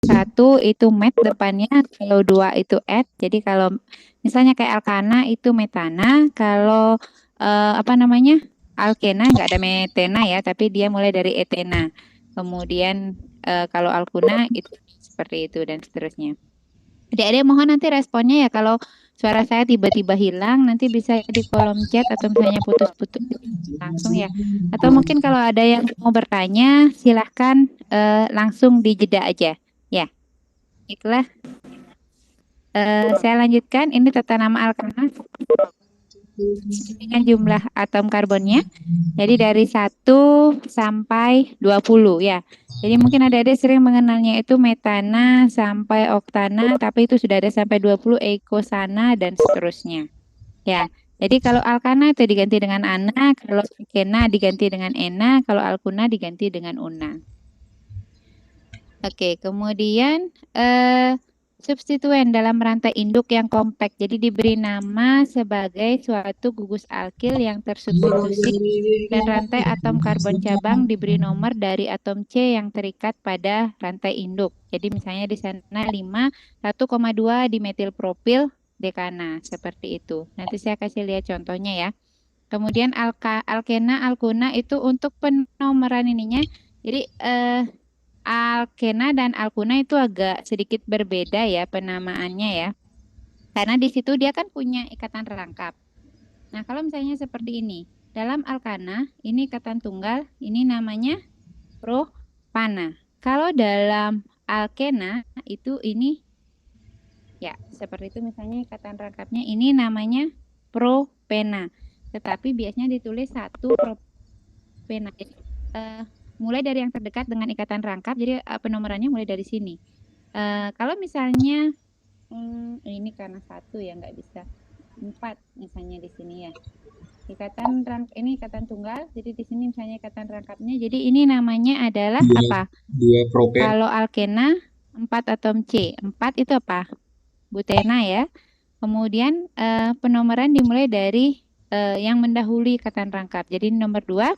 1 itu met depannya, kalau 2 itu et. Jadi kalau misalnya kayak alkana itu metana, kalau apa namanya? Alkena nggak ada metena ya, tapi dia mulai dari etena. Kemudian kalau alkuna itu seperti itu dan seterusnya. Adik-adik mohon nanti responnya ya kalau suara saya tiba-tiba hilang nanti bisa di kolom chat atau misalnya putus-putus langsung ya. Atau mungkin kalau ada yang mau bertanya silahkan langsung dijeda aja. Ya, baiklah. Saya lanjutkan. Ini tata nama alkana dengan jumlah atom karbonnya. Jadi dari 1 sampai 20 ya. Jadi mungkin adik-adik sering mengenalnya itu metana sampai oktana, tapi itu sudah ada sampai 20 eikosana dan seterusnya. Ya. Jadi kalau alkana itu diganti dengan ana, kalau alkena diganti dengan ena, kalau alkuna diganti dengan una. Oke, kemudian substituen dalam rantai induk yang kompak. Jadi diberi nama sebagai suatu gugus alkil yang tersubstitusi dan rantai atom karbon cabang diberi nomor dari atom C yang terikat pada rantai induk. Jadi misalnya di sana 5, 1,2 dimetilpropil dekana, seperti itu. Nanti saya kasih lihat contohnya ya. Kemudian alkena, alkuna itu untuk penomoran ininya. Jadi alkena dan alkuna itu agak sedikit berbeda ya penamaannya ya. Karena di situ dia kan punya ikatan rangkap. Nah, kalau misalnya seperti ini. Dalam alkana, ini ikatan tunggal, ini namanya propana. Kalau dalam alkena, itu ini, ya seperti itu misalnya ikatan rangkapnya, ini namanya propena. Tetapi biasanya ditulis 1 propena. Jadi, mulai dari yang terdekat dengan ikatan rangkap, jadi penomorannya mulai dari sini. Kalau misalnya, ini karena 1 ya nggak bisa. 4 misalnya di sini ya. Ini ikatan tunggal, jadi di sini misalnya ikatan rangkapnya. Jadi ini namanya adalah apa? propen. Kalau alkena 4 atom C. 4 itu apa? Butena ya. Kemudian penomoran dimulai dari yang mendahului ikatan rangkap. Jadi nomor 2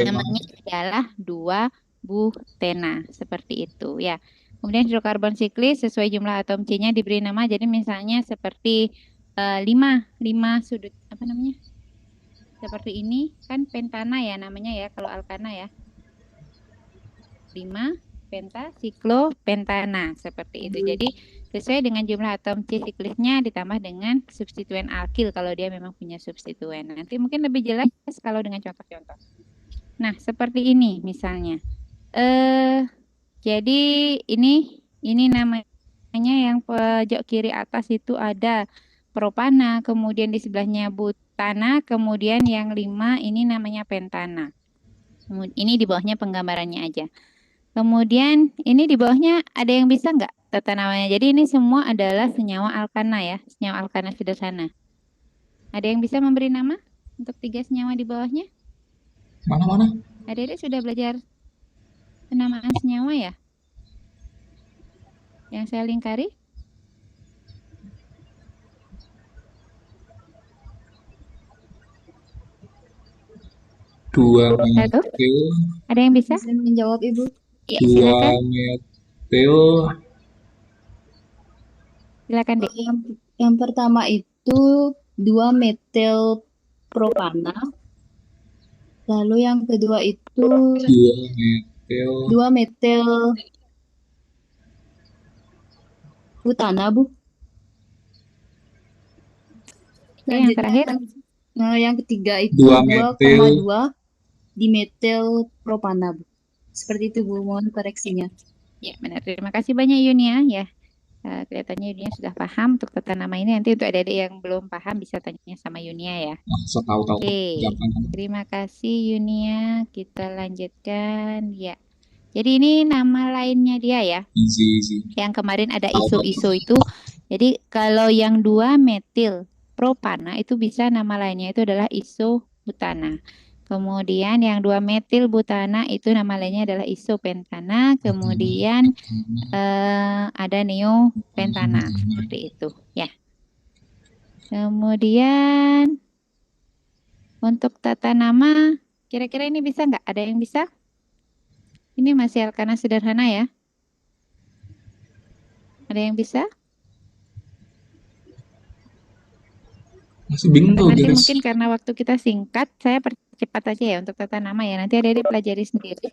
namanya adalah 2 butena. Seperti itu ya. Kemudian hidrokarbon siklis sesuai jumlah atom C-nya diberi nama. Jadi misalnya seperti 5 sudut apa namanya? Seperti ini kan pentana ya namanya ya kalau alkana ya. 5 pentasiklo-pentana seperti itu. Jadi sesuai dengan jumlah atom C siklisnya ditambah dengan substituen alkil kalau dia memang punya substituen. Nanti mungkin lebih jelas kalau dengan contoh-contoh. Nah, seperti ini misalnya. Jadi ini namanya yang pojok kiri atas itu ada propana, kemudian di sebelahnya butana, kemudian yang 5 ini namanya pentana. Ini di bawahnya penggambarannya aja. Kemudian ini di bawahnya ada yang bisa nggak tata namanya? Jadi ini semua adalah senyawa alkana ya, senyawa alkana sederhana. Ada yang bisa memberi nama untuk 3 senyawa di bawahnya? Mana? Adik-adik sudah belajar penamaan senyawa ya? Yang saya lingkari? Dua Satu. metil. Ada yang bisa? Bisa menjawab Ibu? Ya, 2 silakan. metil. Silakan, Dik. Yang pertama itu 2 metil propana. Lalu yang kedua itu 2 metil butana, Bu. Oke, yang terakhir. Nah, yang ketiga itu 2 metil 2,2 dimetil propana, Bu. Seperti itu, Bu. Mohon koreksinya. Ya, benar. Terima kasih banyak Yunia ya. Kelihatannya Yunia sudah paham untuk tata nama ini. Nanti untuk adik-adik yang belum paham bisa tanya sama Yunia ya. setahu-tahu. Oke, terima kasih Yunia. Kita lanjutkan ya. Jadi ini nama lainnya dia ya. Easy. Yang kemarin ada iso-iso itu. Jadi kalau yang 2 metil propana itu bisa nama lainnya itu adalah isobutana. Kemudian yang 2 metil butana itu nama lainnya adalah isopentana. Kemudian ada neopentana seperti itu ya. Kemudian untuk tata nama kira-kira ini bisa nggak? Ada yang bisa? Ini masih alkana sederhana ya. Ada yang bisa? Masih bingung tuh Nanti garis. mungkin karena waktu kita singkat, saya percepat aja ya untuk tata nama ya. Nanti adik-adik pelajari sendiri.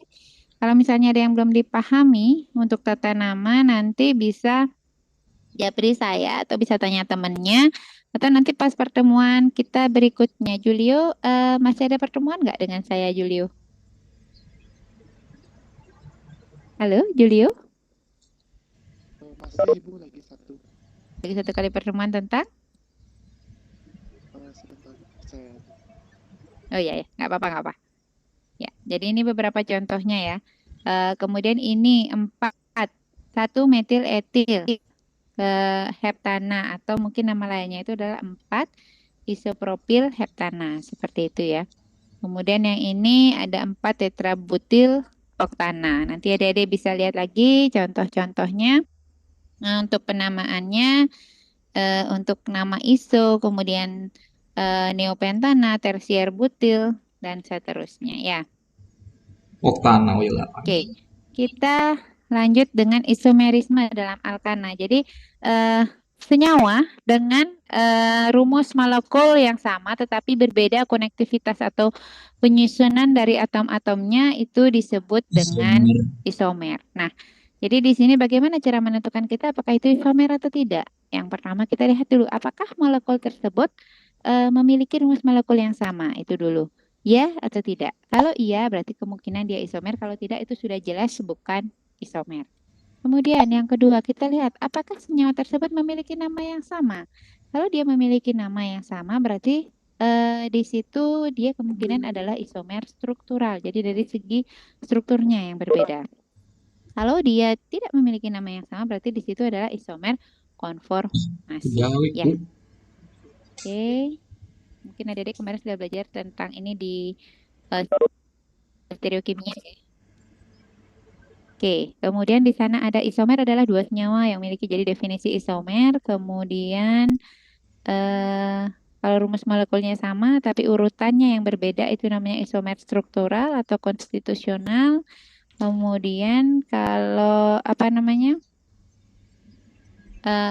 Kalau misalnya ada yang belum dipahami untuk tata nama, nanti bisa japri saya atau bisa tanya temennya. Atau nanti pas pertemuan kita berikutnya. Julio, masih ada pertemuan nggak dengan saya, Julio? Halo, Julio? Masih Ibu lagi satu. Lagi satu kali pertemuan tentang? Sebentar saya. Oh iya ya, nggak apa-apa, nggak apa. Ya, jadi ini beberapa contohnya ya. Kemudian ini 4. 1 metil etil heptana atau mungkin nama lainnya itu adalah 4 isopropil heptana seperti itu ya. Kemudian yang ini ada 4 tetrabutil oktana. Nanti adik-adik bisa lihat lagi contoh-contohnya. Nah, untuk penamaannya untuk nama iso, kemudian neopentana, tersier butil dan seterusnya ya. Oktana, oh ya. Oke, kita lanjut dengan isomerisme dalam alkana. Jadi senyawa dengan rumus molekul yang sama tetapi berbeda konektivitas atau penyusunan dari atom-atomnya itu disebut dengan Isomer. isomer. Nah, jadi di sini bagaimana cara menentukan kita apakah itu isomer atau tidak? Yang pertama kita lihat dulu apakah molekul tersebut memiliki rumus molekul yang sama itu dulu. Ya atau tidak? Kalau iya berarti kemungkinan dia isomer, kalau tidak itu sudah jelas bukan isomer. Kemudian yang kedua kita lihat apakah senyawa tersebut memiliki nama yang sama. Kalau dia memiliki nama yang sama berarti di situ dia kemungkinan adalah isomer struktural. Jadi dari segi strukturnya yang berbeda. Kalau dia tidak memiliki nama yang sama berarti di situ adalah isomer konformasi. Jauh, Ya. Bu. Oke. Mungkin adik-adik kemarin sudah belajar tentang ini di stereokimia. Oke, kemudian di sana ada isomer adalah 2 senyawa yang memiliki jadi definisi isomer. Kemudian kalau rumus molekulnya sama tapi urutannya yang berbeda itu namanya isomer struktural atau konstitusional. Kemudian kalau apa namanya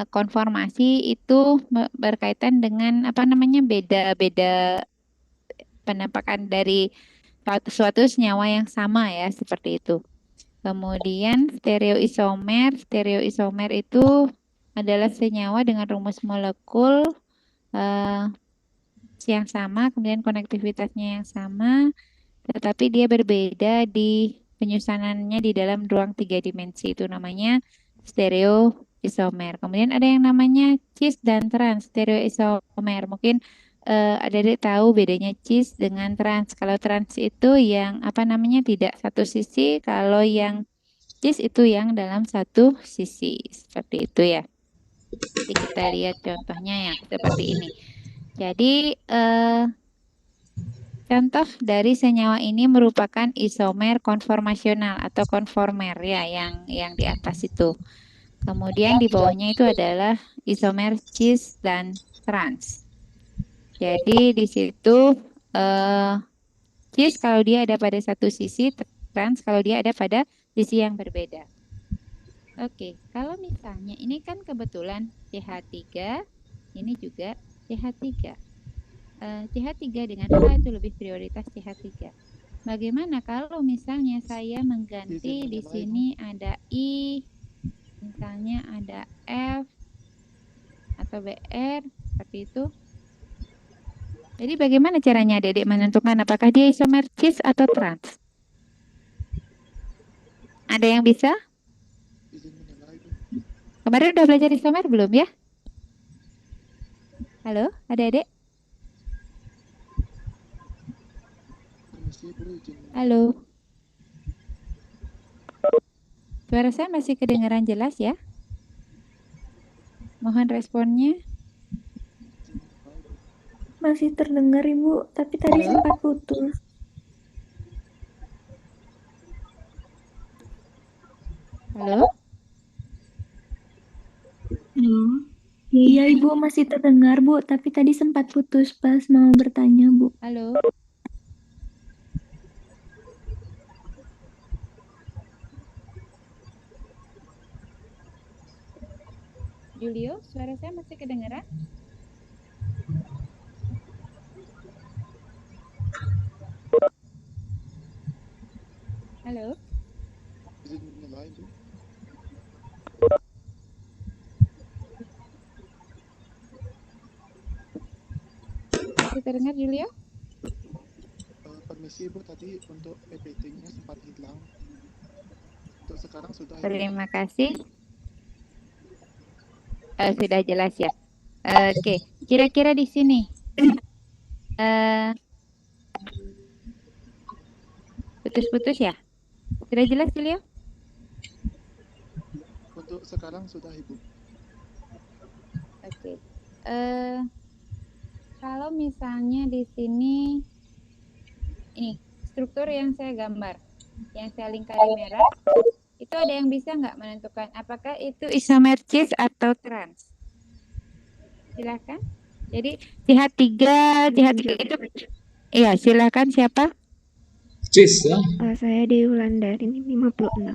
konformasi itu berkaitan dengan apa namanya beda-beda penampakan dari suatu senyawa yang sama ya seperti itu. Kemudian stereoisomer itu adalah senyawa dengan rumus molekul yang sama, kemudian konektivitasnya yang sama, tetapi dia berbeda di penyusunannya di dalam ruang 3 dimensi. Itu namanya stereoisomer. Kemudian ada yang namanya cis dan trans stereoisomer. Mungkin adik-adik tahu bedanya cis dengan trans. Kalau trans itu yang apa namanya tidak satu sisi, kalau yang cis itu yang dalam satu sisi. Seperti itu ya. Jadi kita lihat contohnya yang seperti ini. Jadi contoh dari senyawa ini merupakan isomer konformasional atau konformer ya yang di atas itu. Kemudian di bawahnya itu adalah isomer cis dan trans. Jadi di situ cis kalau dia ada pada satu sisi, trans kalau dia ada pada sisi yang berbeda. Oke, kalau misalnya ini kan kebetulan CH3, ini juga CH3. CH3 dengan H itu lebih prioritas CH3. Bagaimana kalau misalnya saya mengganti di sini ada I, misalnya ada F atau BR, seperti itu. Jadi bagaimana caranya adik-adik menentukan apakah dia isomer cis atau trans? Ada yang bisa? Kemarin udah belajar isomer belum ya? Halo, adik-adik? Halo. Suara saya masih kedengaran jelas ya? Mohon responnya. Masih terdengar Ibu, tapi tadi Halo? sempat putus. Halo? Halo. Iya Ibu masih terdengar Bu, tapi tadi sempat putus pas mau bertanya Bu. Halo? Julio, suara saya masih kedengaran? Halo? Izin mulai, Bu. Masih terdengar Julio? Permisi, Bu, tadi untuk PPT-nya sempat hilang. Untuk sekarang sudah, Ibu. Terima kasih. Sudah jelas ya. Oke, kira-kira di sini eh, putus-putus ya? Sudah jelas Julio? Untuk sekarang sudah, Ibu. Oke. Eh, Kalau misalnya di sini ini struktur yang saya gambar, yang saya lingkari merah, itu ada yang bisa nggak menentukan apakah itu isomer cis atau trans? Silakan. Jadi jihad 3 itu, iya silakan siapa? Cis ya. Saya Dewi Wulandari, 56.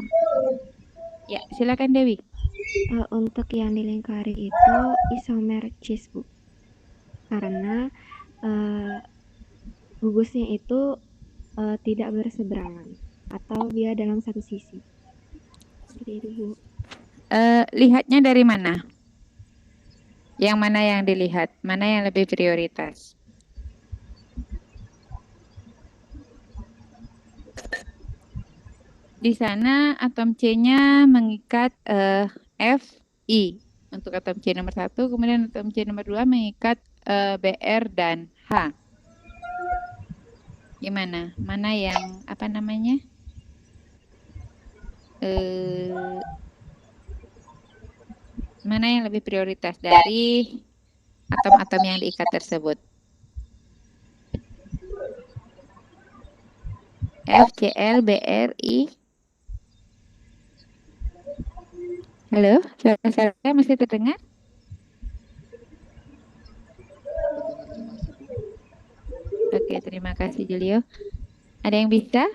Ya, silakan Dewi. Untuk yang dilingkari itu isomer cis, Bu. Karena gugusnya itu tidak berseberangan atau dia dalam satu sisi. Seperti itu, Bu. Lihatnya dari mana? Yang mana yang dilihat? Mana yang lebih prioritas? Di sana atom C-nya mengikat Fi untuk atom C nomor 1, kemudian atom C nomor 2 mengikat Br dan H. Gimana? Mana yang apa namanya? Mana yang lebih prioritas dari atom-atom yang diikat tersebut? F, Cl, Br, I. Halo, suara saya masih terdengar? Terdengar jelas, Ibu. Oke, terima kasih Julio. Ada yang bisa?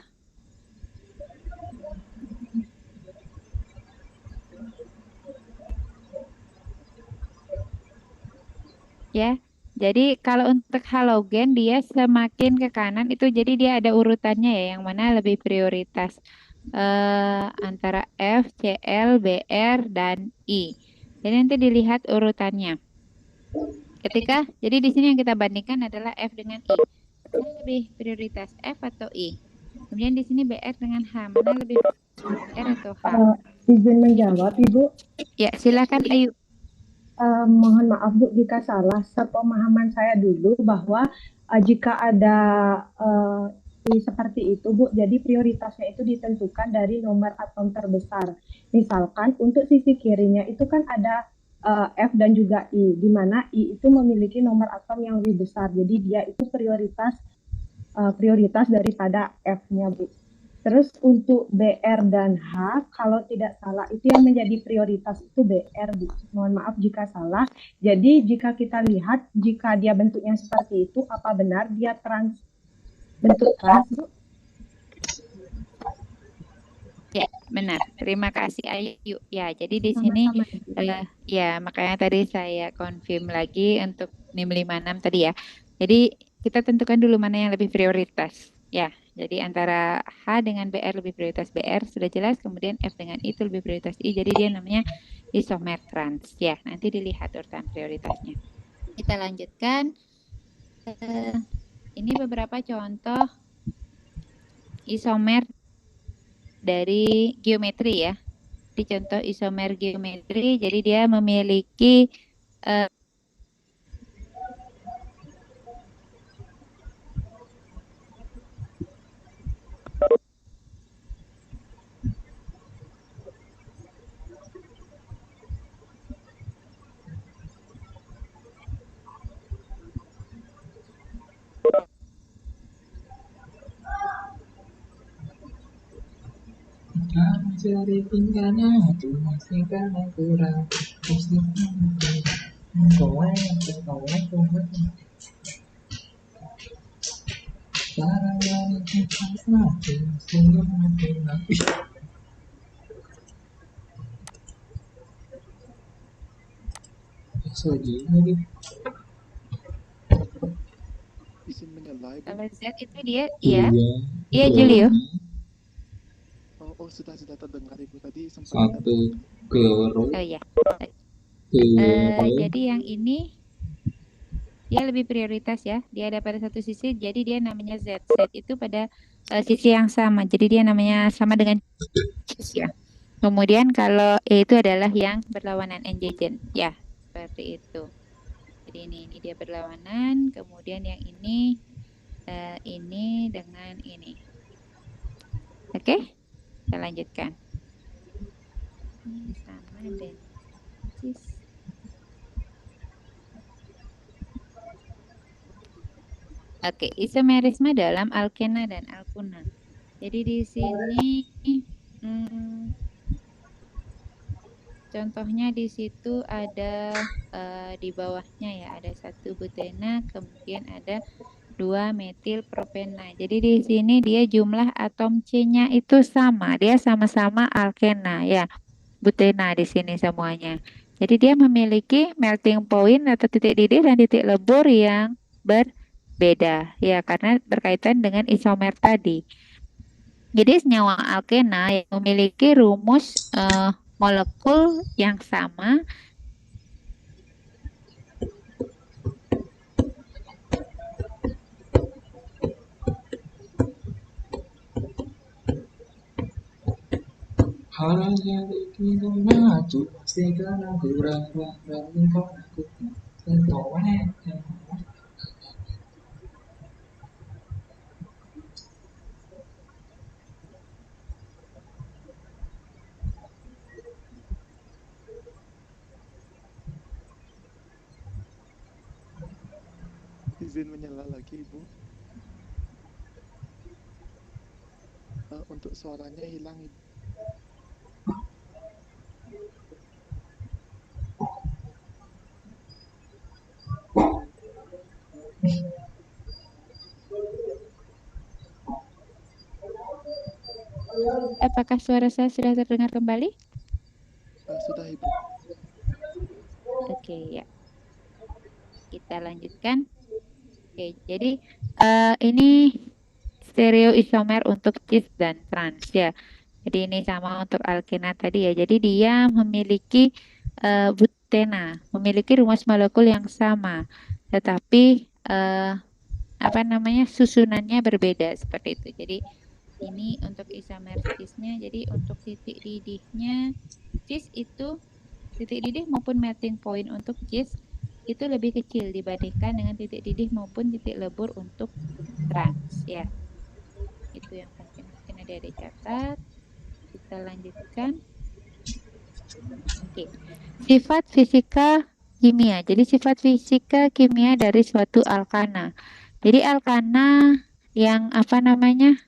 Ya, jadi kalau untuk halogen dia semakin ke kanan itu jadi dia ada urutannya ya, yang mana lebih prioritas antara F, Cl, Br, dan I. Jadi nanti dilihat urutannya. Jadi di sini yang kita bandingkan adalah F dengan I. Mana lebih prioritas F atau I? Kemudian di sini Br dengan H, mana lebih R atau H? Izin menjawab, Ibu. Ya, silakan Ayu. Mohon maaf, Bu, jika salah. Sepemahaman saya dulu bahwa jika ada seperti itu, Bu, jadi prioritasnya itu ditentukan dari nomor atom terbesar. Misalkan untuk sisi kirinya itu kan ada F dan juga I, di mana I itu memiliki nomor atom yang lebih besar. Jadi dia itu prioritas daripada F-nya, Bu. Terus untuk BR dan H, kalau tidak salah itu yang menjadi prioritas itu BR, Bu. Mohon maaf jika salah. Jadi jika kita lihat, jika dia bentuknya seperti itu, apa benar dia bentuk trans, Bu? Ya, benar. Terima kasih Ayu. Ya, jadi di sini ya makanya tadi saya confirm lagi untuk NIM 56 tadi ya. Jadi kita tentukan dulu mana yang lebih prioritas. Ya, jadi antara H dengan BR lebih prioritas BR sudah jelas, kemudian F dengan I itu lebih prioritas I. Jadi dia namanya isomer trans. Ya, nanti dilihat urutan prioritasnya. Kita lanjutkan. Ini beberapa contoh isomer dari geometri ya. Di contoh isomer geometri, jadi dia memiliki Cari pinggangnya itu masih karena kurang. Soji lagi. Izin menyela, Ibu. Kalau Z itu dia, Iya. iya Julio. Oh, sudah terdengar, Ibu. Tadi sempat tidak Satu terdengar. kero. Oh iya. Kero. Jadi yang ini dia lebih prioritas ya. Dia ada pada satu sisi, jadi dia namanya Z. Z itu pada sisi yang sama. Jadi dia namanya sama dengan cis ya. Kemudian kalau E itu adalah yang berlawanan adjacent. Ya, seperti itu. Jadi ini dia berlawanan. Kemudian yang ini dengan ini. Oke, kita lanjutkan. Ini sama dengan cis. Oke, isomerisme dalam alkena dan alkuna. Jadi di sini contohnya di situ ada di bawahnya ya, ada 1 butena, kemudian ada 2 metil propena. Jadi di sini dia jumlah atom C-nya itu sama, dia sama-sama alkena ya, butena di sini semuanya. Jadi dia memiliki melting point atau titik didih dan titik lebur yang berbeda ya, karena berkaitan dengan isomer tadi. Jadi senyawa alkena yang memiliki rumus molekul yang sama Haranya dikira tu segala kurang dan kau aku tentunya. Izin menyela lagi, Ibu. Untuk suaranya hilang, Ibu. apakah suara saya sudah terdengar kembali? Sudah, Ibu. Oke ya. Kita lanjutkan. Oke, jadi ini stereoisomer untuk cis dan trans ya. Jadi ini sama untuk alkena tadi ya. Jadi dia memiliki butena, memiliki rumus molekul yang sama, tetapi apa namanya susunannya berbeda seperti itu. Jadi ini untuk isomer cisnya. Jadi untuk titik didihnya cis itu titik didih maupun melting point untuk cis itu lebih kecil dibandingkan dengan titik didih maupun titik lebur untuk trans ya. Itu yang mungkin ada dicatat. Kita lanjutkan. Oke. Sifat fisika kimia. Jadi sifat fisika kimia dari suatu alkana. Jadi alkana yang apa namanya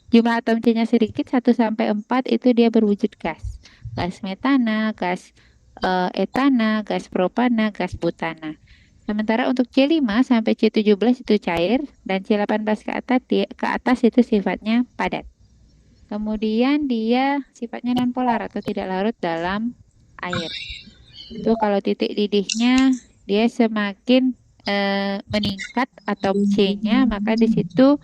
jumlah atom C-nya sedikit 1 sampai 4 itu dia berwujud gas. Gas metana, gas etana, gas propana, gas butana. Sementara untuk C5 sampai C17 itu cair dan C18 ke atas itu sifatnya padat. Kemudian dia sifatnya nonpolar atau tidak larut dalam air. Itu kalau titik didihnya dia semakin meningkat atom C-nya, maka di situ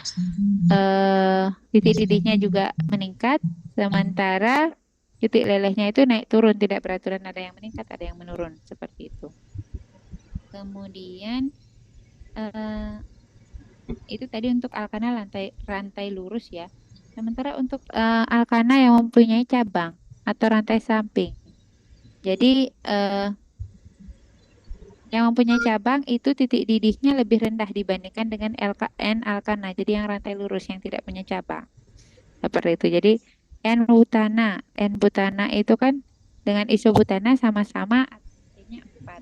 titik didihnya juga meningkat, sementara titik lelehnya itu naik turun, tidak beraturan, ada yang meningkat, ada yang menurun, seperti itu. Kemudian itu tadi untuk alkana rantai lurus ya. Sementara untuk alkana yang mempunyai cabang atau rantai samping. Jadi yang mempunyai cabang itu titik didihnya lebih rendah dibandingkan dengan N alkana. Jadi yang rantai lurus yang tidak punya cabang. Seperti itu. Jadi N butana itu kan dengan isobutana sama-sama artinya 4.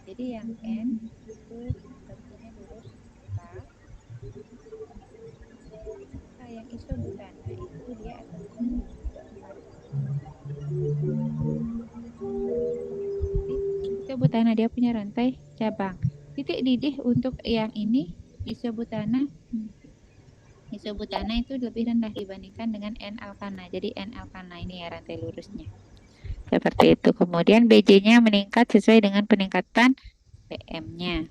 Jadi yang N itu tentunya lurus 4. Yang isobutana itu dia akan isobutana dia punya rantai cabang. Titik didih untuk yang ini isobutana sebutana itu lebih rendah dibandingkan dengan N-alkana. Jadi N-alkana ini ya rantai lurusnya. Seperti itu. Kemudian BJ-nya meningkat sesuai dengan peningkatan PM-nya.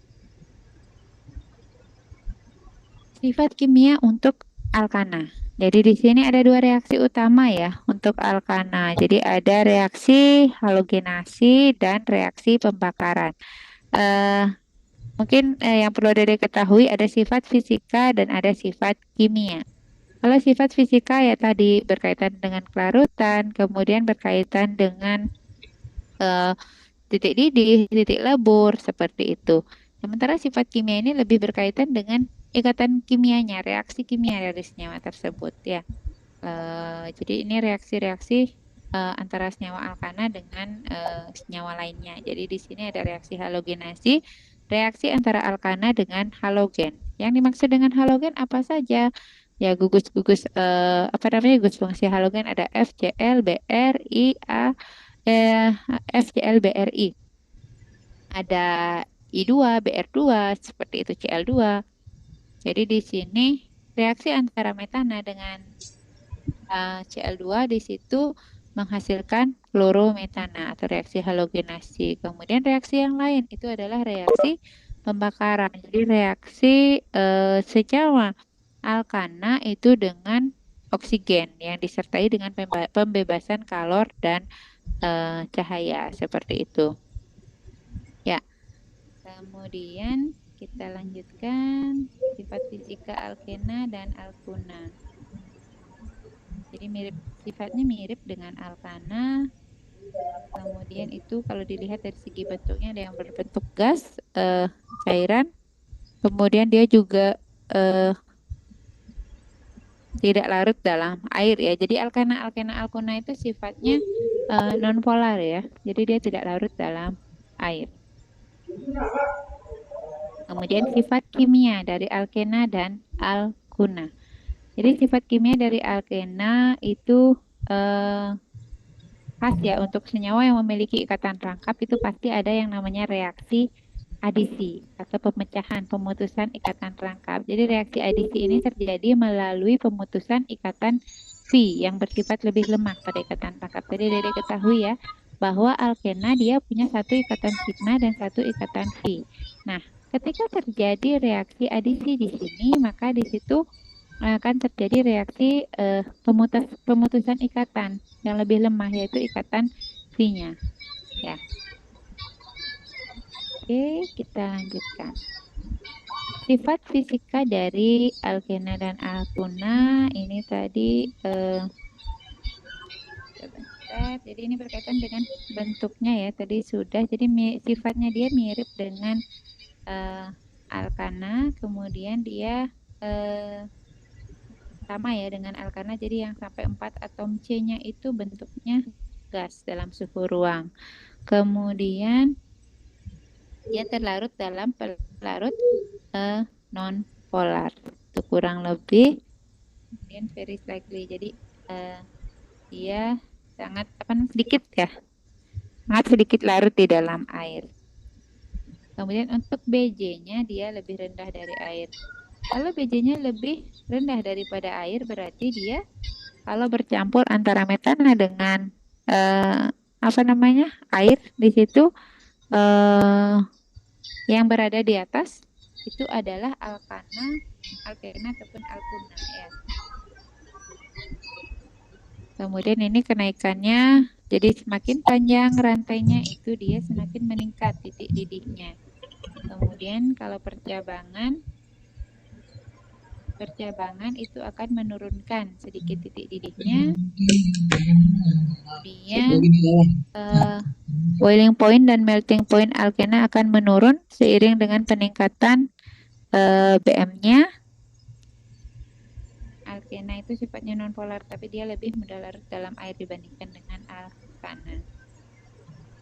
Sifat kimia untuk alkana. Jadi di sini ada dua reaksi utama ya untuk alkana. Jadi ada reaksi halogenasi dan reaksi pembakaran. Mungkin yang perlu diketahui ada sifat fisika dan ada sifat kimia. Kalau sifat fisika ya tadi berkaitan dengan kelarutan, kemudian berkaitan dengan titik didih, titik lebur, seperti itu. Sementara sifat kimia ini lebih berkaitan dengan ikatan kimianya, reaksi kimia dari senyawa tersebut ya. Jadi ini reaksi-reaksi antara senyawa alkana dengan senyawa lainnya. Jadi di sini ada reaksi halogenasi, reaksi antara alkana dengan halogen. Yang dimaksud dengan halogen apa saja? Ya gugus-gugus gugus fungsi halogen ada FCl, Br, I, A, FCl, BRI. Ada I2, BR2 seperti itu, Cl2. Jadi di sini reaksi antara metana dengan Cl2 di situ menghasilkan klorometana atau reaksi halogenasi. Kemudian reaksi yang lain itu adalah reaksi pembakaran. Jadi reaksi senyawa alkana itu dengan oksigen yang disertai dengan pembebasan kalor dan cahaya seperti itu. Ya. Kemudian kita lanjutkan sifat fisika alkena dan alkuna. Jadi sifatnya mirip dengan alkana. Kemudian itu kalau dilihat dari segi bentuknya ada yang berbentuk gas, cairan. Kemudian dia juga tidak larut dalam air ya. Jadi alkana, alkuna itu sifatnya non polar ya. Jadi dia tidak larut dalam air. Kemudian sifat kimia dari alkena dan alkuna. Jadi sifat kimia dari alkena itu khas ya untuk senyawa yang memiliki ikatan rangkap itu pasti ada yang namanya reaksi adisi atau pemecahan, pemutusan ikatan rangkap. Jadi reaksi adisi ini terjadi melalui pemutusan ikatan V yang bersifat lebih lemah pada ikatan rangkap. Tadi Dede ketahui ya bahwa alkena dia punya satu ikatan sigma dan satu ikatan V. Nah, ketika terjadi reaksi adisi di sini, maka di situ akan terjadi reaksi pemutusan ikatan yang lebih lemah yaitu ikatan V-nya. Ya. Oke, kita lanjutkan. Sifat fisika dari alkena dan alkuna ini tadi jadi ini berkaitan dengan bentuknya ya tadi sudah. Jadi sifatnya dia mirip dengan alkana, kemudian dia sama ya dengan alkana. Jadi yang sampai 4 atom C-nya itu bentuknya gas dalam suhu ruang. Kemudian dia terlarut dalam pelarut non polar. Itu kurang lebih. Kemudian very slightly. Jadi dia sangat sedikit ya. Sangat sedikit larut di dalam air. Kemudian untuk BJ-nya dia lebih rendah dari air. Kalau BJ-nya lebih rendah daripada air berarti dia kalau bercampur antara metana dengan air di situ yang berada di atas itu adalah alkena ataupun alkuna ya. Kemudian ini kenaikannya jadi semakin panjang rantainya itu dia semakin meningkat titik didihnya. Kemudian kalau percabangan itu akan menurunkan sedikit titik didihnya. Kemudian boiling point dan melting point alkena akan menurun seiring dengan peningkatan BM-nya. Alkena itu sifatnya nonpolar tapi dia lebih mudah larut dalam air dibandingkan dengan alkana.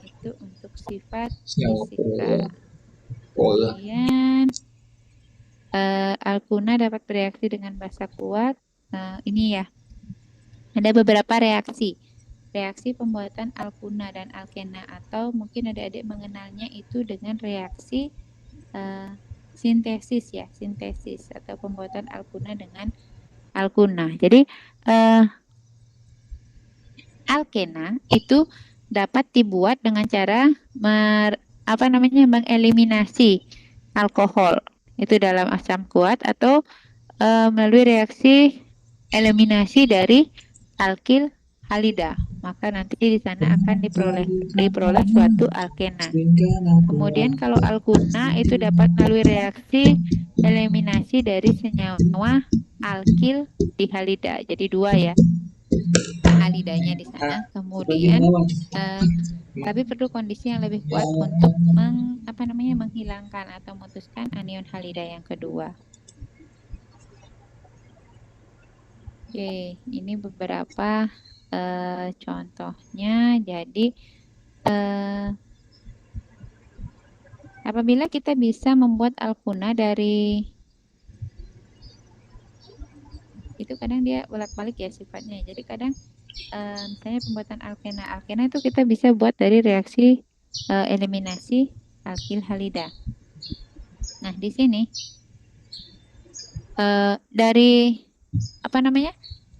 Itu untuk sifat fisika. Kemudian alkuna dapat bereaksi dengan basa kuat. Ini ya. Ada beberapa reaksi. Reaksi pembuatan alkuna dan alkena atau mungkin adik-adik mengenalnya itu dengan reaksi sintesis ya, sintesis atau pembuatan alkuna dengan alkuna. Jadi alkena itu dapat dibuat dengan cara mengeliminasi alkohol itu dalam asam kuat atau melalui reaksi eliminasi dari alkil halida. Maka nanti di sana akan diperoleh suatu alkena. Kemudian kalau alkuna itu dapat melalui reaksi eliminasi dari senyawa alkil dihalida. Jadi dua ya halidanya di sana. Kemudian tapi perlu kondisi yang lebih kuat untuk menghilangkan atau memutuskan anion halida yang kedua. Oke, ini beberapa contohnya. Jadi apabila kita bisa membuat alkuna dari itu kadang dia bolak-balik ya sifatnya. Jadi kadang misalnya pembuatan alkena itu kita bisa buat dari reaksi eliminasi alkil halida. Nah di sini dari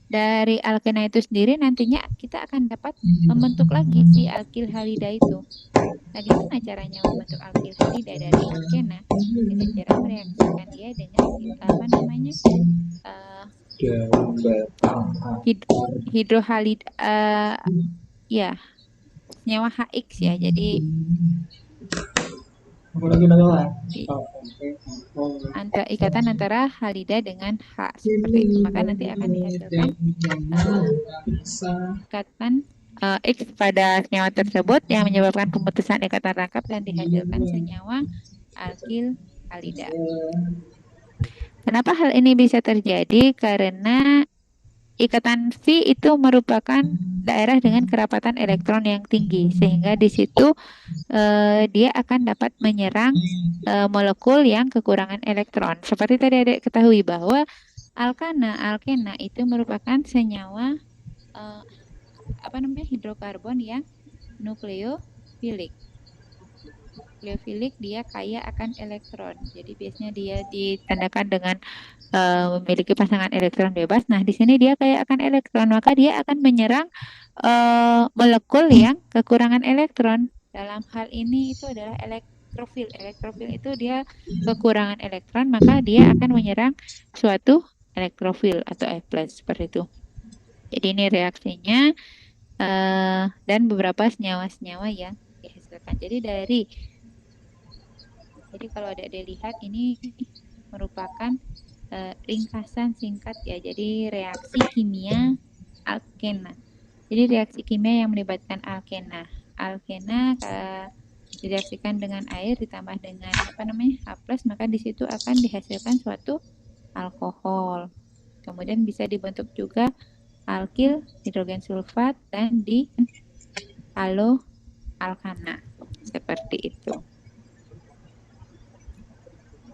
dari alkena itu sendiri nantinya kita akan dapat membentuk lagi si alkil halida itu. Nah gimana caranya membentuk alkil halida dari alkena? Dengan cara mereaksikan dia dengan hidrohalid ya senyawa HX ya. Jadi ikatan antara halida dengan H seperti itu. Maka nanti akan dihasilkan ikatan X pada senyawa tersebut yang menyebabkan pemutusan ikatan rangkap dan dihasilkan senyawa alkil halida. Kenapa hal ini bisa terjadi? Karena ikatan V itu merupakan daerah dengan kerapatan elektron yang tinggi, sehingga di situ dia akan dapat menyerang molekul yang kekurangan elektron. Seperti tadi adik ketahui bahwa alkena itu merupakan senyawa hidrokarbon yang nukleofilik. Nukleofilik dia kaya akan elektron. Jadi biasanya dia ditandakan dengan memiliki pasangan elektron bebas. Nah, di sini dia kaya akan elektron, maka dia akan menyerang molekul yang kekurangan elektron. Dalam hal ini itu adalah elektrofil. Elektrofil itu dia kekurangan elektron, maka dia akan menyerang suatu elektrofil atau F+ seperti itu. Jadi ini reaksinya dan beberapa senyawa-senyawa yang dihasilkan. Jadi kalau ada dilihat ini merupakan ringkasan singkat ya. Jadi reaksi kimia alkena. Jadi reaksi kimia yang melibatkan alkena. Alkena direaksikan dengan air ditambah dengan H+, maka di situ akan dihasilkan suatu alkohol. Kemudian bisa dibentuk juga alkil hidrogen sulfat dan di haloalkana. Seperti itu.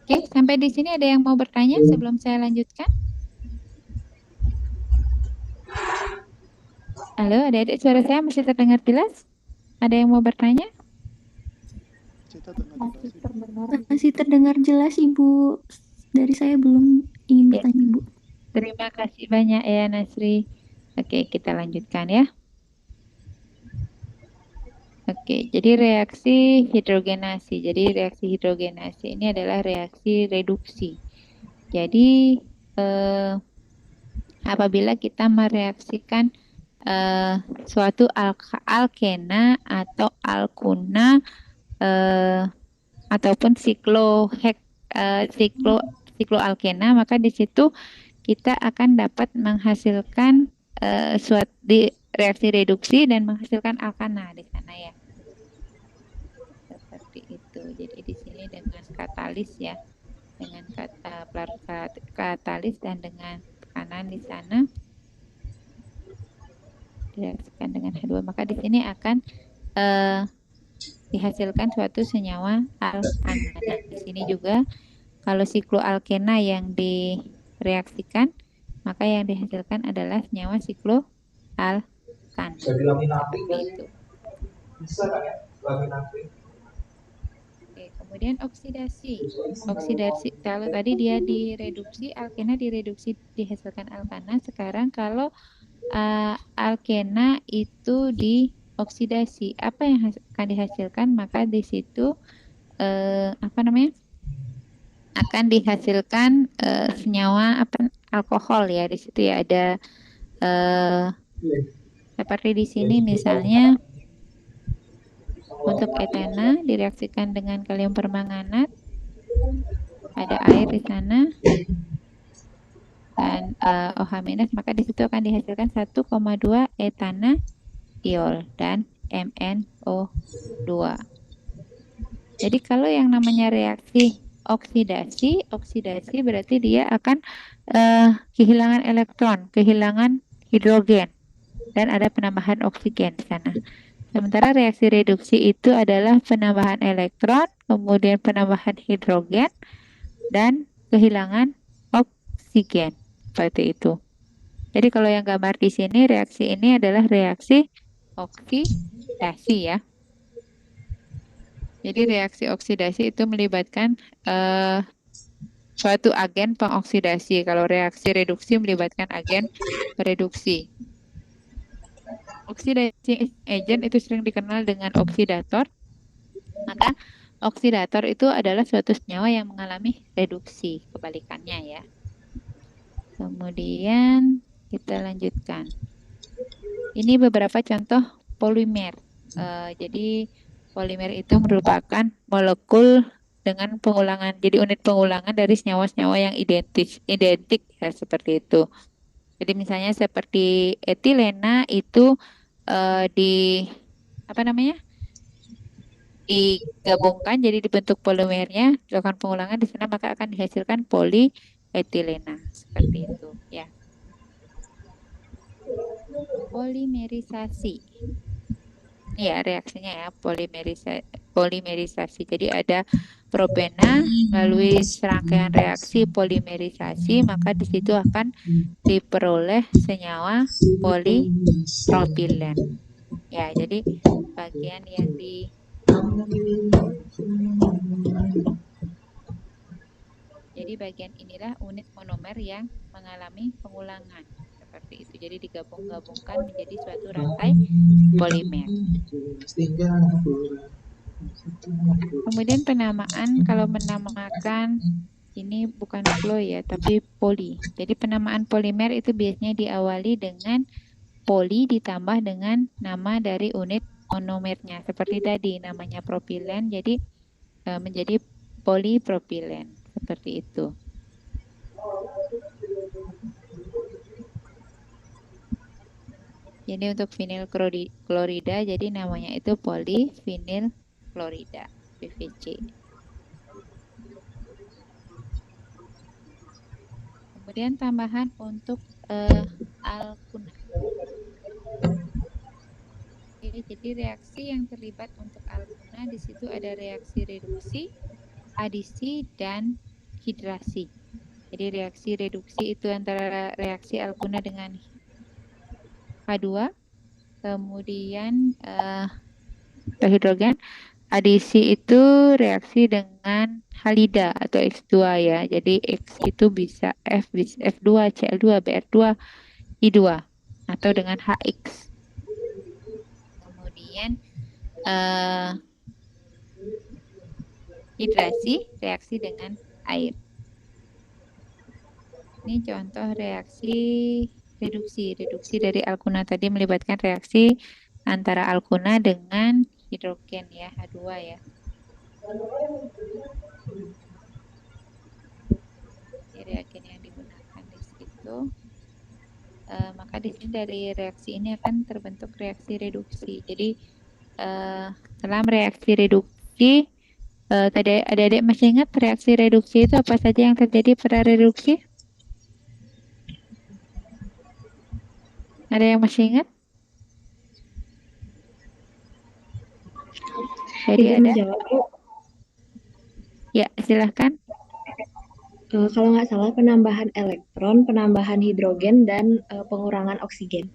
Oke, sampai di sini ada yang mau bertanya sebelum saya lanjutkan? Halo, adik-adik, suara saya masih terdengar jelas? Ada yang mau bertanya? Masih terdengar jelas, Ibu. Dari saya belum ingin bertanya, Ibu. Terima kasih banyak ya, Nasri. Oke, kita lanjutkan ya. Oke, jadi reaksi hidrogenasi. Jadi reaksi hidrogenasi ini adalah reaksi reduksi. Jadi apabila kita mereaksikan suatu alkena atau alkuna ataupun sikloalkena, maka di situ kita akan dapat menghasilkan suatu reaksi reduksi dan menghasilkan alkana di sana ya. Seperti itu. Jadi di sini dengan katalis ya, dengan katalis dan dengan tekanan di sana direaksikan dengan H2, maka di sini akan dihasilkan suatu senyawa alkana. Dan di sini juga kalau sikloalkena yang direaksikan, maka yang dihasilkan adalah senyawa sikloalkana. Seperti itu. Oke, Kemudian oksidasi. Oksidasi, kalau tadi dia direduksi, alkena direduksi dihasilkan alkana. Sekarang kalau alkena itu dioksidasi, apa yang akan dihasilkan? Maka di situ apa namanya? Akan dihasilkan senyawa alkohol ya. Di situ ya ada seperti di sini misalnya untuk etana direaksikan dengan kalium permanganat, ada air di sana dan OH-, maka di situ akan dihasilkan 1,2 etana-iol dan MnO2. Jadi kalau yang namanya reaksi oksidasi berarti dia akan kehilangan elektron, kehilangan hidrogen, dan ada penambahan oksigen di sana. Sementara reaksi reduksi itu adalah penambahan elektron, kemudian penambahan hidrogen, dan kehilangan oksigen. Seperti itu. Jadi kalau yang gambar di sini, reaksi ini adalah reaksi oksidasi ya. Jadi reaksi oksidasi itu melibatkan suatu agen pengoksidasi. Kalau reaksi reduksi melibatkan agen pereduksi. Oksidasi agent itu sering dikenal dengan oksidator. Maka oksidator itu adalah suatu senyawa yang mengalami reduksi, kebalikannya ya. Kemudian kita lanjutkan. Ini beberapa contoh polimer. Jadi polimer itu merupakan molekul dengan pengulangan, jadi unit pengulangan dari senyawa-senyawa yang identik ya, seperti itu. Jadi misalnya seperti etilena itu digabungkan jadi dibentuk polimernya, dilakukan pengulangan di sana maka akan dihasilkan polietilena seperti itu ya. Polimerisasi. Ya, reaksinya ya polimerisasi. Jadi ada propena melalui serangkaian reaksi polimerisasi, maka di situ akan diperoleh senyawa polipropilen. Ya, jadi bagian yang jadi bagian inilah unit monomer yang mengalami pengulangan. Seperti itu. Jadi digabung-gabungkan menjadi suatu rantai polimer. Kemudian penamaan, kalau menamakan ini bukan flow ya, tapi poli. Jadi penamaan polimer itu biasanya diawali dengan poli ditambah dengan nama dari unit monomernya. Seperti tadi namanya propilen, jadi menjadi polipropilen. Seperti itu. Jadi untuk vinil klorida, jadi namanya itu polivinil klorida, PVC. Kemudian tambahan untuk alkuna. Jadi reaksi yang terlibat untuk alkuna di situ ada reaksi reduksi, adisi, dan hidrasi. Jadi reaksi reduksi itu antara reaksi alkuna dengan H2, kemudian hidrogen. Adisi itu reaksi dengan halida atau X2 ya. Jadi X itu bisa F2, Cl2, Br2, I2 atau dengan HX. Kemudian hidrasi, reaksi dengan air. Ini contoh reaksi reduksi. Reduksi dari alkuna tadi melibatkan reaksi antara alkuna dengan hidrogen ya, H2 ya. Ini reagen yang digunakan di situ. Maka di sini dari reaksi ini akan terbentuk reaksi reduksi. Jadi dalam reaksi reduksi, tadi adik-adik masih ingat reaksi reduksi itu apa saja yang terjadi pada reduksi? Ada yang masih ingat? Jadi Ibu ada? menjawab, Bu. Ya, silahkan. Kalau nggak salah penambahan elektron, penambahan hidrogen, dan pengurangan oksigen.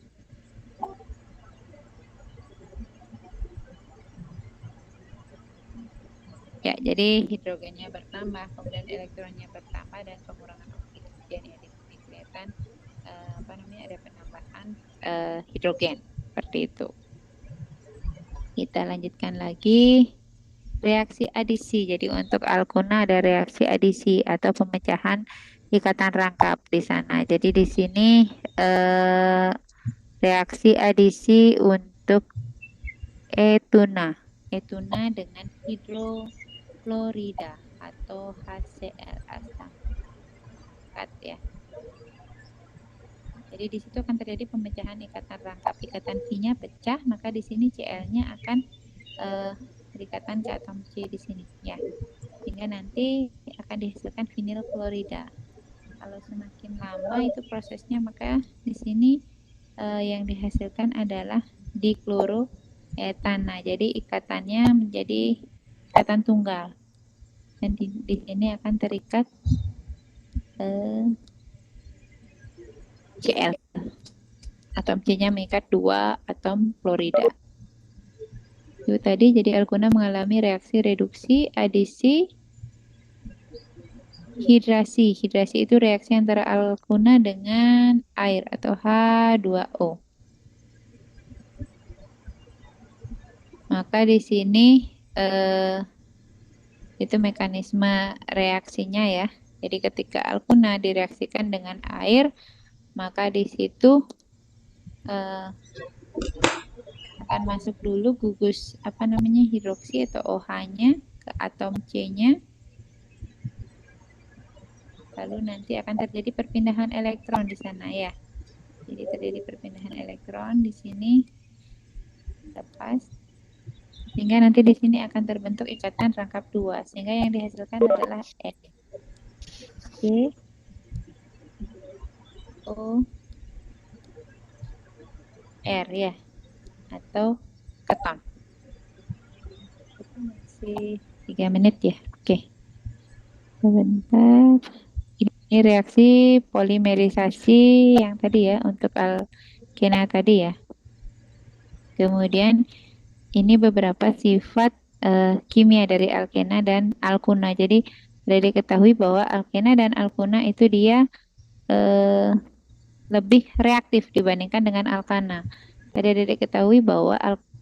Ya, jadi hidrogennya bertambah, kemudian elektronnya bertambah dan pengurangan oksigen ya. Di sini kelihatan ada penambahan hidrogen seperti itu. Kita lanjutkan lagi reaksi adisi. Jadi untuk alkuna ada reaksi adisi atau pemecahan ikatan rangkap di sana. Jadi di sini reaksi adisi untuk etuna dengan hidroklorida atau HCl asam fokat ya. Jadi di situ akan terjadi pemecahan ikatan rangkap. Ikatan P-nya pecah, maka di sini Cl-nya akan berikatan ke atom C di sini ya. Sehingga nanti akan dihasilkan vinyl klorida. Kalau semakin lama itu prosesnya, maka di sini yang dihasilkan adalah dikloroetana. Jadi ikatannya menjadi ikatan tunggal. Dan di sini akan terikat Cl. Atom C-nya mengikat 2 atom klorida. Itu tadi, jadi alkuna mengalami reaksi reduksi, adisi, hidrasi. Hidrasi itu reaksi antara alkuna dengan air atau H2O. Maka di sini itu mekanisme reaksinya ya. Jadi ketika alkuna direaksikan dengan air, maka di situ akan masuk dulu gugus hidroksi atau OH-nya ke atom C-nya. Lalu nanti akan terjadi perpindahan elektron di sana ya. Jadi terjadi perpindahan elektron di sini lepas. Sehingga nanti di sini akan terbentuk ikatan rangkap 2. Sehingga yang dihasilkan adalah R ya, atau keton. Itu masih 3 menit ya. Oke. Sebentar. Ini reaksi polimerisasi yang tadi ya, untuk alkena tadi ya. Kemudian ini beberapa sifat kimia dari alkena dan alkuna. Jadi sudah diketahui bahwa alkena dan alkuna itu dia lebih reaktif dibandingkan dengan alkana. Tadi diketahui bahwa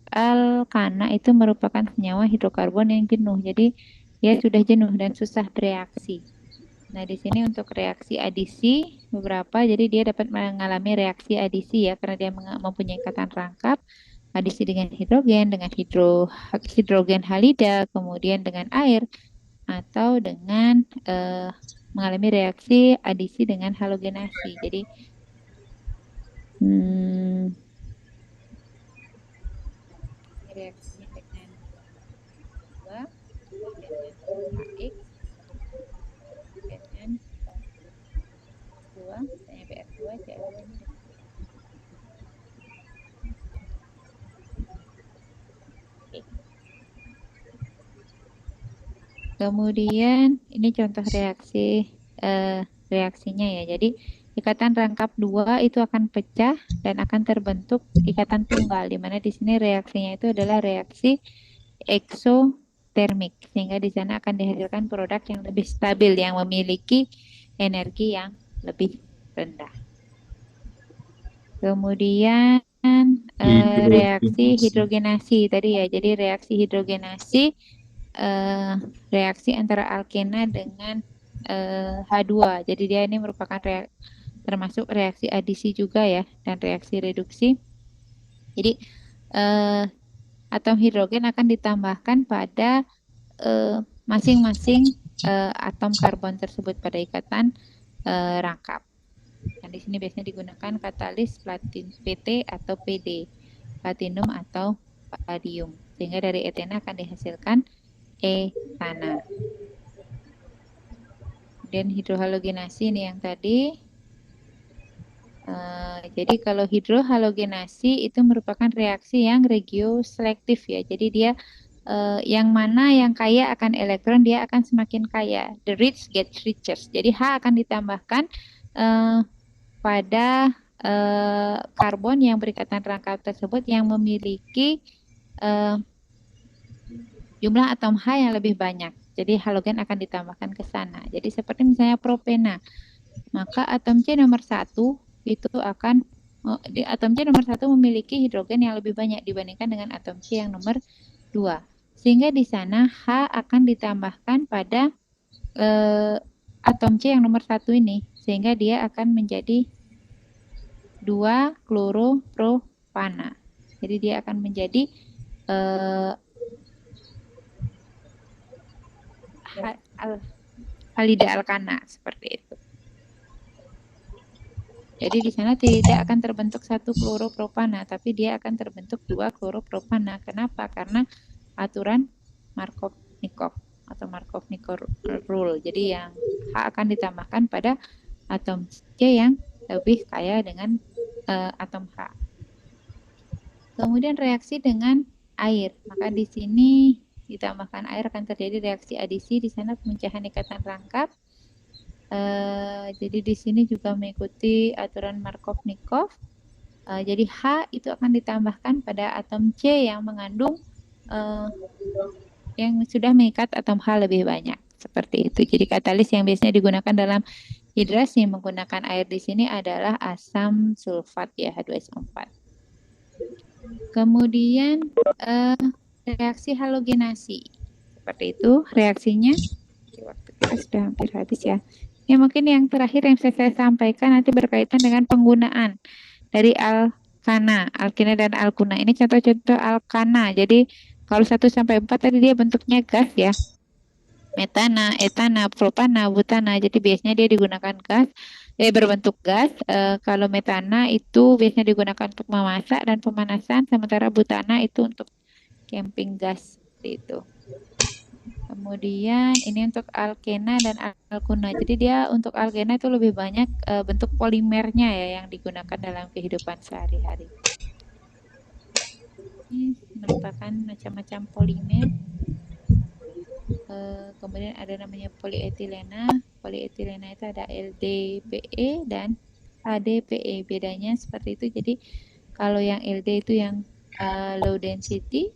alkana itu merupakan senyawa hidrokarbon yang jenuh. Jadi dia sudah jenuh dan susah bereaksi. Nah, di sini untuk reaksi adisi beberapa, jadi dia dapat mengalami reaksi adisi ya, karena dia mempunyai ikatan rangkap, adisi dengan hidrogen, dengan hidrogen halida, kemudian dengan air, atau dengan mengalami reaksi adisi dengan halogenasi. Jadi reaksinya dengan 2 dengan HX dengan 2, misalnya BR2 CL2 ini. Kemudian ini contoh reaksinya ya. Jadi ikatan rangkap 2 itu akan pecah dan akan terbentuk ikatan tunggal, di mana di sini reaksinya itu adalah reaksi eksotermik, sehingga di sana akan dihasilkan produk yang lebih stabil, yang memiliki energi yang lebih rendah. Kemudian reaksi hidrogenasi tadi ya. Jadi reaksi hidrogenasi reaksi antara alkena dengan H2. Jadi dia ini merupakan termasuk reaksi adisi juga ya, dan reaksi reduksi. Jadi atom hidrogen akan ditambahkan pada masing-masing atom karbon tersebut pada ikatan rangkap. Dan di sini biasanya digunakan katalis PT atau PD, platinum atau palladium. Sehingga dari etena akan dihasilkan etana. Kemudian hidrohalogenasi ini yang tadi. Jadi kalau hidrohalogenasi itu merupakan reaksi yang regioselektif ya. Jadi dia yang mana yang kaya akan elektron, dia akan semakin kaya. The rich get richer. Jadi H akan ditambahkan pada karbon yang berikatan rangkap tersebut yang memiliki jumlah atom H yang lebih banyak. Jadi halogen akan ditambahkan ke sana. Jadi seperti misalnya propena, maka atom C nomor 1 itu akan atom C nomor 1 memiliki hidrogen yang lebih banyak dibandingkan dengan atom C yang nomor 2. Sehingga di sana H akan ditambahkan pada atom C yang nomor 1 ini, sehingga dia akan menjadi 2 chloropropana. Jadi dia akan menjadi halida alkana seperti itu. Jadi di sana tidak akan terbentuk 1 chloropropana, tapi dia akan terbentuk 2 chloropropana. Kenapa? Karena aturan Markov-Nikov atau Markov-Nikov rule. Jadi yang H akan ditambahkan pada atom C yang lebih kaya dengan atom H. Kemudian reaksi dengan air. Maka di sini ditambahkan air akan terjadi reaksi adisi. Di sana pemecahan ikatan rangkap. Jadi di sini juga mengikuti aturan Markov-Nikov. Jadi H itu akan ditambahkan pada atom C yang mengandung yang sudah mengikat atom H lebih banyak. Seperti itu. Jadi katalis yang biasanya digunakan dalam hidrasi menggunakan air di sini adalah asam sulfat ya, H2SO4. Kemudian reaksi halogenasi. Seperti itu reaksinya. Waktu kita sudah hampir habis ya. Ya mungkin yang terakhir yang saya sampaikan nanti berkaitan dengan penggunaan dari alkana, alkena dan alkuna. Ini contoh-contoh alkana. Jadi kalau 1 sampai 4 tadi dia bentuknya gas ya. Metana, etana, propana, butana. Jadi biasanya dia digunakan gas, berbentuk gas. Kalau metana itu biasanya digunakan untuk memasak dan pemanasan, sementara butana itu untuk camping gas seperti itu. Kemudian ini untuk alkena dan alkuna. Jadi dia untuk alkena itu lebih banyak bentuk polimernya ya yang digunakan dalam kehidupan sehari-hari. Ini merupakan macam-macam polimer. Kemudian ada namanya polietilena. Polietilena itu ada LDPE dan HDPE. Bedanya seperti itu. Jadi kalau yang LD itu yang low density,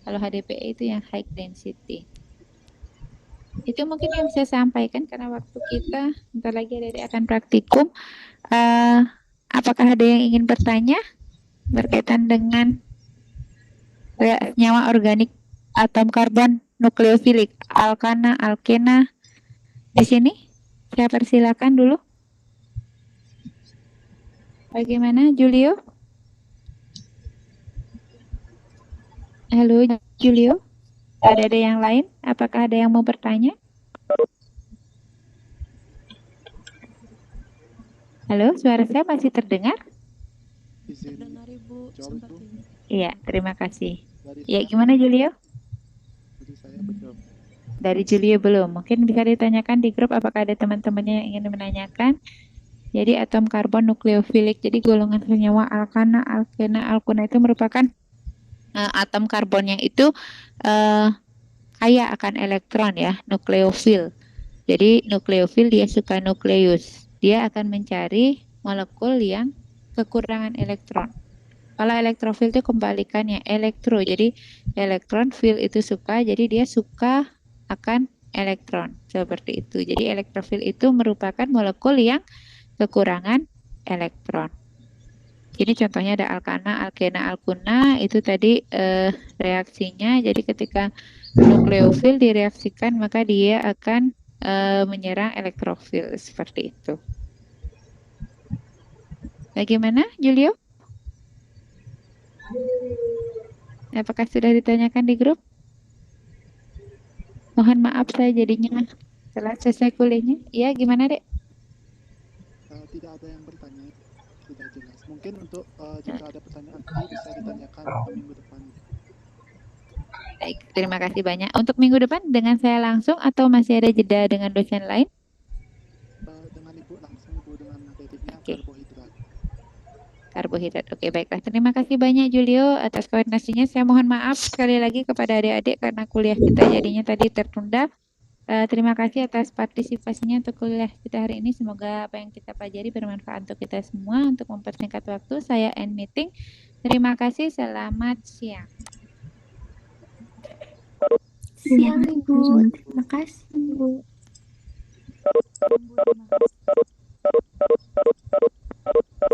kalau HDPE itu yang high density. Itu mungkin yang saya sampaikan karena waktu kita bentar lagi adik akan praktikum. Apakah ada yang ingin bertanya berkaitan dengan senyawa organik atom karbon nukleofilik, alkana, alkena di sini? Saya persilakan dulu. Bagaimana, Julio? Halo, Julio. Ada yang lain? Apakah ada yang mau bertanya? Halo, suara saya masih terdengar? Izin Terdengar Ibu, jawab, sempat Ibu. ini. Iya, terima kasih. Dari Ya, saya, gimana Julio? dari saya belum. Dari Julio belum. Mungkin bisa ditanyakan di grup apakah ada teman-temannya yang ingin menanyakan. Jadi atom karbon nukleofilik. Jadi golongan senyawa alkana, alkena, alkuna itu merupakan atom karbon yang itu kaya akan elektron ya, nukleofil. Jadi nukleofil dia suka nukleus. Dia akan mencari molekul yang kekurangan elektron. Kalau elektrofil itu kembalikannya elektro. Jadi elektron fil itu suka, jadi dia suka akan elektron. Seperti itu. Jadi elektrofil itu merupakan molekul yang kekurangan elektron. Ini contohnya ada alkana, alkena, alkuna. Itu tadi reaksinya. Jadi ketika nukleofil direaksikan maka dia akan menyerang elektrofil seperti itu. Bagaimana, Julio? Apakah sudah ditanyakan di grup? Mohon maaf saya jadinya setelah selesai kuliahnya. Iya, gimana Dek? Tidak ada yang bertanya, sudah jelas. Mungkin untuk jika ada pertanyaan nanti bisa ditanyakan minggu depan. Baik, terima kasih banyak. Untuk minggu depan dengan saya langsung atau masih ada jeda dengan dosen lain? Dengan Ibu langsung, Ibu, dengan topiknya Oke. karbohidrat. Karbohidrat. Oke, baiklah. Terima kasih banyak Julio atas koordinasinya. Saya mohon maaf sekali lagi kepada adik-adik karena kuliah kita jadinya tadi tertunda. Terima kasih atas partisipasinya untuk kuliah kita hari ini. Semoga apa yang kita pelajari bermanfaat untuk kita semua. Untuk mempersingkat waktu, saya end meeting. Terima kasih. Selamat siang. Siang, Ibu. Ibu. Terima kasih. Ibu. Bu, terima kasih.